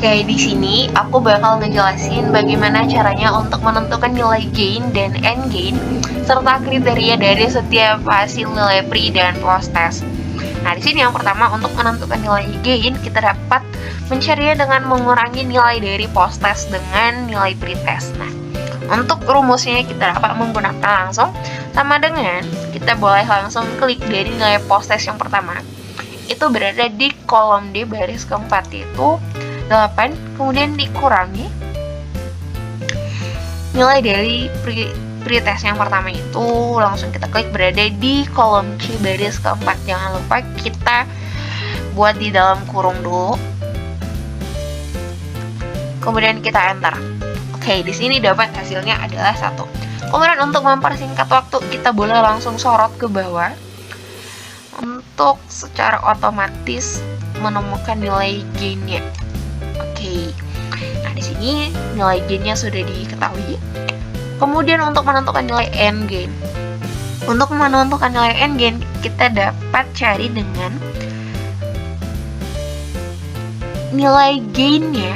Oke, di sini aku bakal ngejelasin bagaimana caranya untuk menentukan nilai gain dan end gain serta kriteria dari setiap hasil nilai pre dan post test. Nah, di sini yang pertama untuk menentukan nilai gain kita dapat mencarinya dengan mengurangi nilai dari post test dengan nilai pre test. Nah, untuk rumusnya kita dapat menggunakan langsung sama dengan kita boleh langsung klik dari nilai post test yang pertama. Itu berada di kolom D baris keempat itu 8, kemudian dikurangi nilai dari pretest yang pertama itu langsung kita klik berada di kolom C baris keempat. Jangan lupa kita buat di dalam kurung dulu, kemudian kita enter. Oke, di sini dapat hasilnya adalah 1. Kemudian untuk mempersingkat waktu kita boleh langsung sorot ke bawah untuk secara otomatis menemukan nilai gainnya. Oke. Nah, di sini nilai gainnya sudah diketahui. Kemudian untuk menentukan nilai end gain. Untuk menentukan nilai end gain kita dapat cari dengan nilai gainnya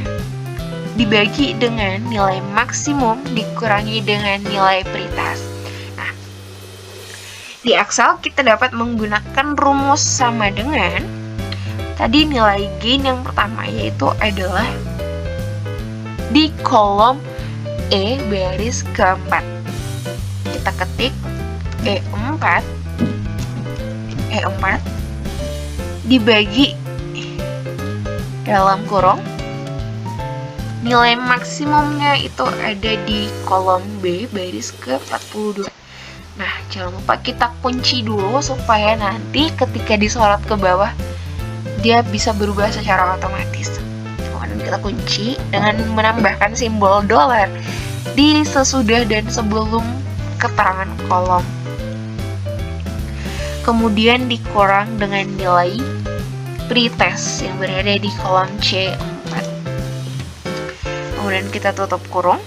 dibagi dengan nilai maksimum dikurangi dengan nilai pretest. Nah, di Excel kita dapat menggunakan rumus sama dengan tadi nilai gain yang pertama, yaitu adalah di kolom E baris keempat. Kita ketik E4 dibagi dalam kurung nilai maksimumnya itu ada di kolom B baris ke-42. Nah, jangan lupa kita kunci dulu supaya nanti ketika disorot ke bawah dia bisa berubah secara otomatis. Kemudian kita kunci dengan menambahkan simbol dolar di sesudah dan sebelum keterangan kolom. Kemudian dikurang dengan nilai pretest yang berada di kolom C4. Kemudian kita tutup kurung,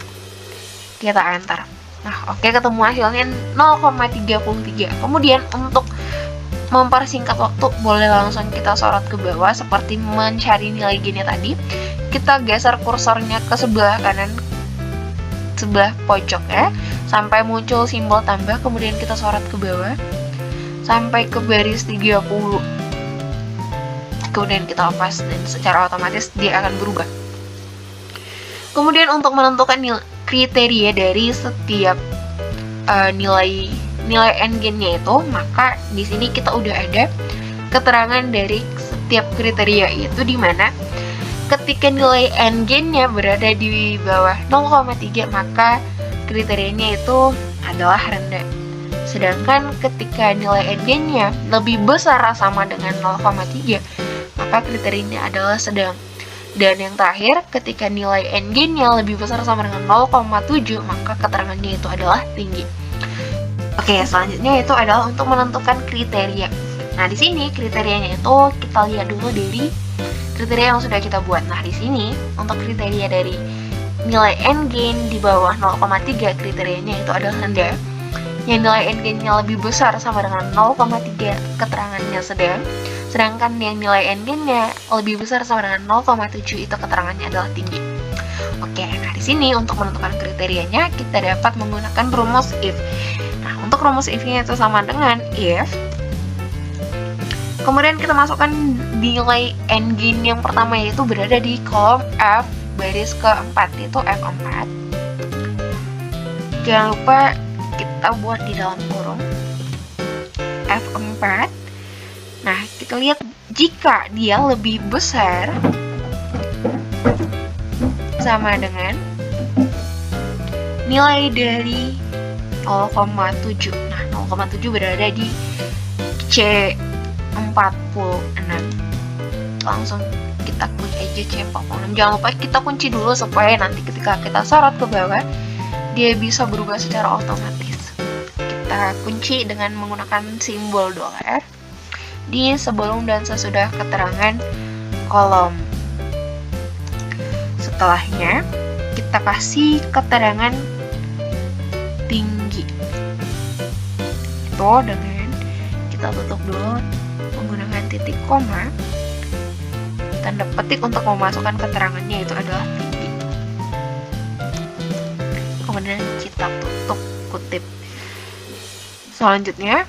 kita enter. Nah, oke, ketemu hasilnya 0,33. Kemudian untuk mempersingkat waktu boleh langsung kita sorot ke bawah seperti mencari nilai gainnya tadi. Kita geser kursornya ke sebelah kanan, sebelah pojok ya, sampai muncul simbol tambah, kemudian kita sorot ke bawah sampai ke baris 30. Kemudian kita lepas dan secara otomatis dia akan berubah. Kemudian untuk menentukan kriteria dari setiap nilai end gain-nya itu, maka di sini kita udah ada keterangan dari setiap kriteria itu, di mana ketika nilai end gain-nya berada di bawah 0,3 maka kriterianya itu adalah rendah. Sedangkan ketika nilai end gain-nya lebih besar sama dengan 0,3 maka kriterianya adalah sedang. Dan yang terakhir, ketika nilai end gain-nya lebih besar sama dengan 0,7 maka keterangannya itu adalah tinggi. Oke, selanjutnya itu adalah untuk menentukan kriteria. Nah, di sini kriterianya itu kita lihat dulu dari kriteria yang sudah kita buat. Nah, di sini untuk kriteria dari nilai end gain di bawah 0,3 kriterianya itu adalah rendah. Yang nilai end gain-nya lebih besar sama dengan 0,3 keterangannya sedang. Sedangkan yang nilai end gain-nya lebih besar sama dengan 0,7 itu keterangannya adalah tinggi. Oke, nah di sini untuk menentukan kriterianya kita dapat menggunakan rumus if. Nah, untuk rumus if-nya itu sama dengan if. Kemudian kita masukkan nilai end gain yang pertama, yaitu berada di kolom F baris keempat, yaitu F4. Jangan lupa kita buat di dalam kurung F4. Nah, kita lihat jika dia lebih besar sama dengan nilai dari 0,7. Nah, 0,7 berada di C46. Langsung kita klik aja C46. Jangan lupa kita kunci dulu supaya nanti ketika kita sorot ke bawah dia bisa berubah secara otomatis. Kita kunci dengan menggunakan simbol dolar di sebelum dan sesudah keterangan kolom. Setelahnya kita kasih keterangan tinggi itu dengan kita tutup dulu menggunakan titik koma, kita tanda petik untuk memasukkan keterangannya itu adalah tinggi. Kemudian kita tutup kutip. Selanjutnya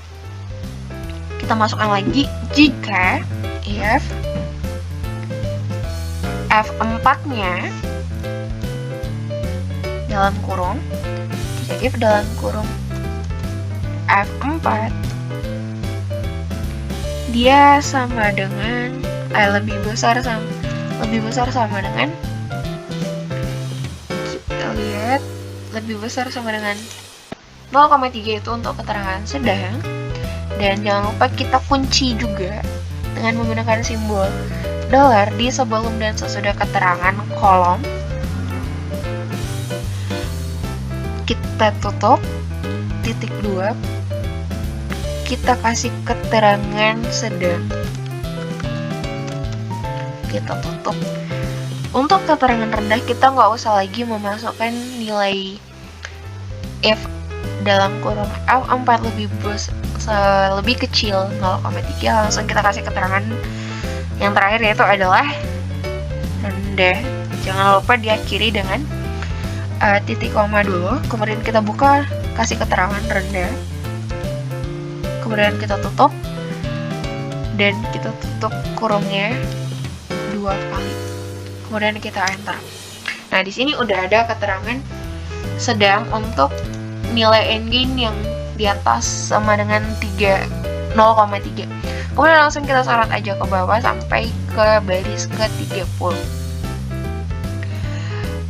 kita masukkan lagi jika if F4-nya dalam kurung, jika if dalam kurung F4 dia sama dengan lebih besar sama dengan, kita lihat lebih besar sama dengan 0,3 itu untuk keterangan sedang. Dan jangan lupa kita kunci juga dengan menggunakan simbol $ di sebelum dan sesudah keterangan kolom. Kita tutup titik 2, kita kasih keterangan sedang, kita tutup. Untuk keterangan rendah kita nggak usah lagi memasukkan nilai if dalam kurung F4 lebih kecil 0,3, langsung kita kasih keterangan yang terakhir yaitu adalah rendah. Jangan lupa diakhiri dengan titik koma dulu, kemudian kita buka, kasih keterangan rendah, kemudian kita tutup, dan kita tutup kurungnya 2 kali, kemudian kita enter. Nah, di sini udah ada keterangan sedang untuk nilai endgain yang di atas sama dengan 0,3. Kemudian langsung kita sorot aja ke bawah sampai ke baris ke-30.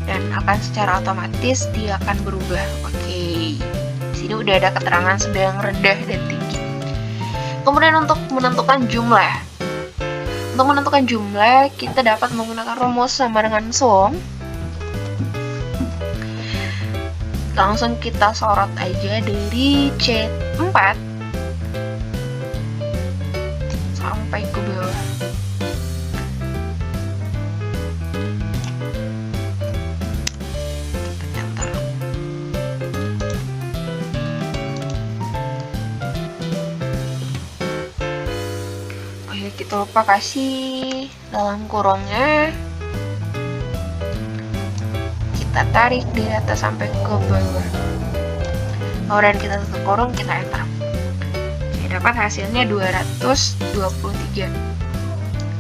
Dan akan secara otomatis dia akan berubah. Oke. Di sini udah ada keterangan sedang, rendah, dan tinggi. Kemudian untuk menentukan jumlah. Untuk menentukan jumlah, kita dapat menggunakan rumus sama dengan sum. Langsung kita sorot aja dari C4 sampai ke bawah. Kita enter. Oh ya, kita lupa kasih dalam kurungnya. Kita tarik dari atas sampai ke bawah, kemudian kita tutup kurung, kita enter. Oke, dapat hasilnya 223.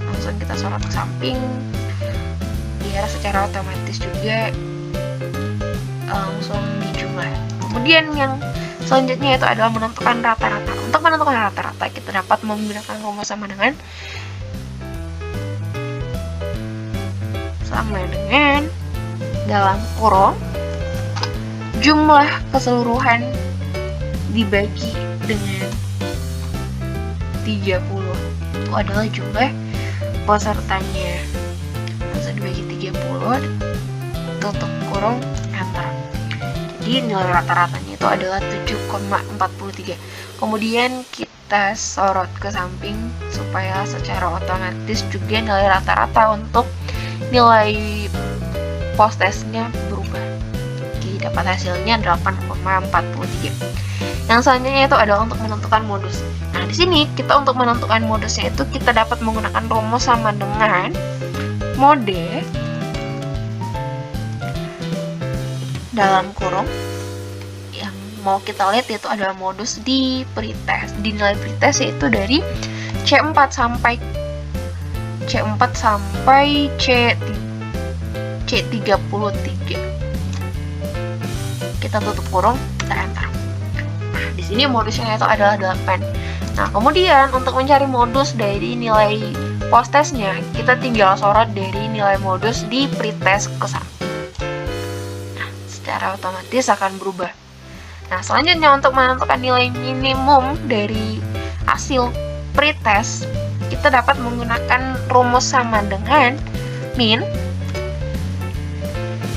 Langsung kita sorot ke samping biar secara otomatis juga langsung dijumlah. Kemudian yang selanjutnya itu adalah menentukan rata-rata. Untuk menentukan rata-rata kita dapat menggunakan rumus sama dengan dalam kurung jumlah keseluruhan dibagi dengan 30 itu adalah jumlah pesertanya. Langsung dibagi 30, tutup kurung, enter. Jadi nilai rata-ratanya itu adalah 7,43. Kemudian kita sorot ke samping supaya secara otomatis juga nilai rata-rata untuk nilai post testnya berubah. Oke, dapat hasilnya 8,43. Yang selanjutnya itu adalah untuk menentukan modus. Nah, di sini kita untuk menentukan modusnya itu kita dapat menggunakan rumus sama dengan mode dalam kurung yang mau kita lihat yaitu adalah modus di pretest. Di nilai pretest yaitu dari C4 sampai C33. Kita tutup kurung, kita enter. Nah, di sini modusnya itu adalah 8. Nah, kemudian untuk mencari modus dari nilai post testnya, kita tinggal sorot dari nilai modus di pretest ke samping. Nah, secara otomatis akan berubah. Nah, selanjutnya untuk menentukan nilai minimum dari hasil pretest, kita dapat menggunakan rumus sama dengan min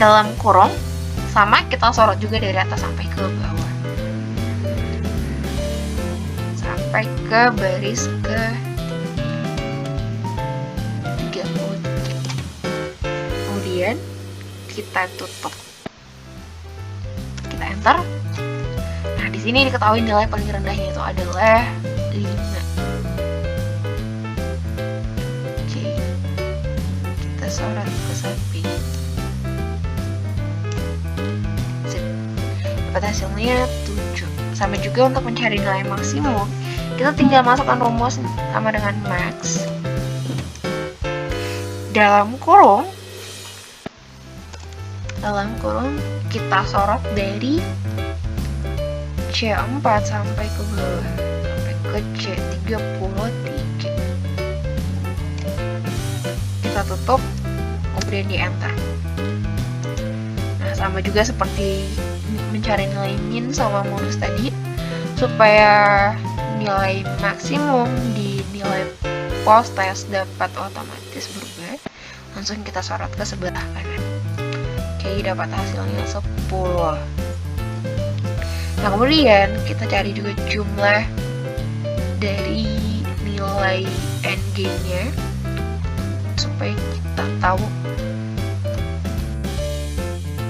dalam kurung, sama kita sorot juga dari atas sampai ke bawah, sampai ke baris ke 33. Kemudian kita tutup, kita enter. Nah, di sini diketahui nilai paling rendahnya itu adalah 5. Oke. hasilnya 7. Sama juga untuk mencari nilai maksimum, kita tinggal masukkan rumus sama dengan max dalam kurung kita sorot dari C4 sampai ke bawah, sampai ke C33. Kita tutup, kemudian di enter. Nah, sama juga seperti mencari nilai min sama modus tadi, supaya nilai maksimum di nilai post test dapat otomatis berubah, langsung kita sorot ke sebelah kanan. Oke, dapat hasilnya 10. Nah, kemudian kita cari juga jumlah dari nilai NG-nya supaya kita tahu.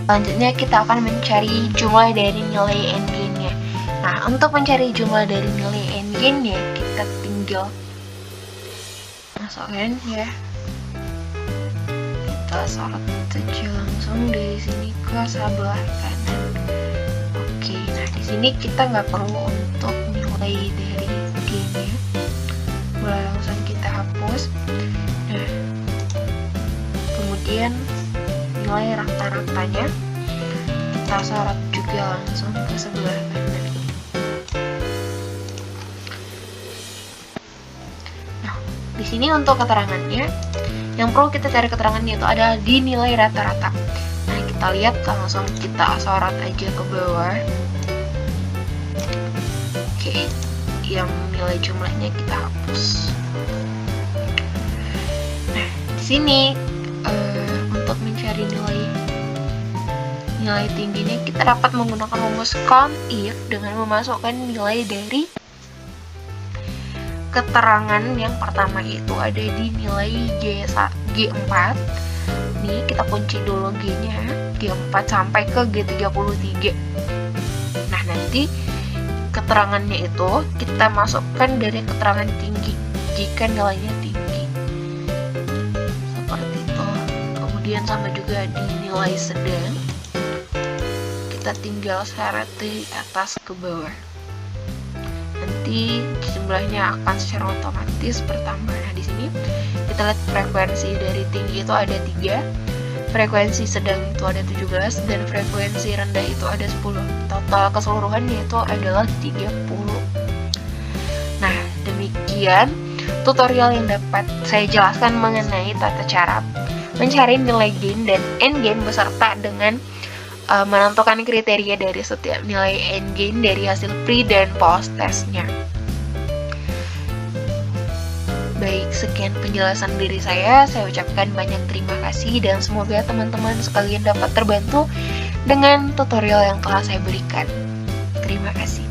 Selanjutnya kita akan mencari jumlah dari nilai NG-nya. Nah, untuk mencari jumlah dari nilai NG-nya, kita tinggal masukkan ya. Kita sorot saja langsung dari sini ke sebelah kanan. Oke, nah di sini kita nggak perlu untuk nilai dari G-nya. Boleh langsung kita hapus. Nah, kemudian nilai rata-ratanya kita sorot juga langsung ke sebelah kanan. Nah, di sini untuk keterangannya, yang perlu kita cari keterangannya itu adalah di nilai rata-rata. Nah, kita lihat langsung kita sorot aja ke bawah. Oke, yang nilai jumlahnya kita hapus. Nah, di sini untuk mencari nilai tingginya, kita dapat menggunakan rumus count if dengan memasukkan nilai dari keterangan yang pertama, itu ada di nilai G4. Nih, kita kunci dulu G-nya, G4 sampai ke G33. Nah, nanti keterangannya itu kita masukkan dari keterangan tinggi jika nilainya tinggi. Seperti itu. Kemudian sama juga di nilai sedang, kita tinggal seret dari atas ke bawah. Nanti jumlahnya akan secara otomatis bertambah. Nah, di sini kita lihat frekuensi dari tinggi itu ada 3, frekuensi sedang itu ada 17, dan frekuensi rendah itu ada 10. Total keseluruhannya itu adalah 30. Nah, demikian tutorial yang dapat saya jelaskan mengenai tata cara mencari nilai gain dan end gain beserta dengan menentukan kriteria dari setiap nilai end gain dari hasil pre dan post testnya. Baik, sekian penjelasan dari saya ucapkan banyak terima kasih dan semoga teman-teman sekalian dapat terbantu dengan tutorial yang telah saya berikan. Terima kasih.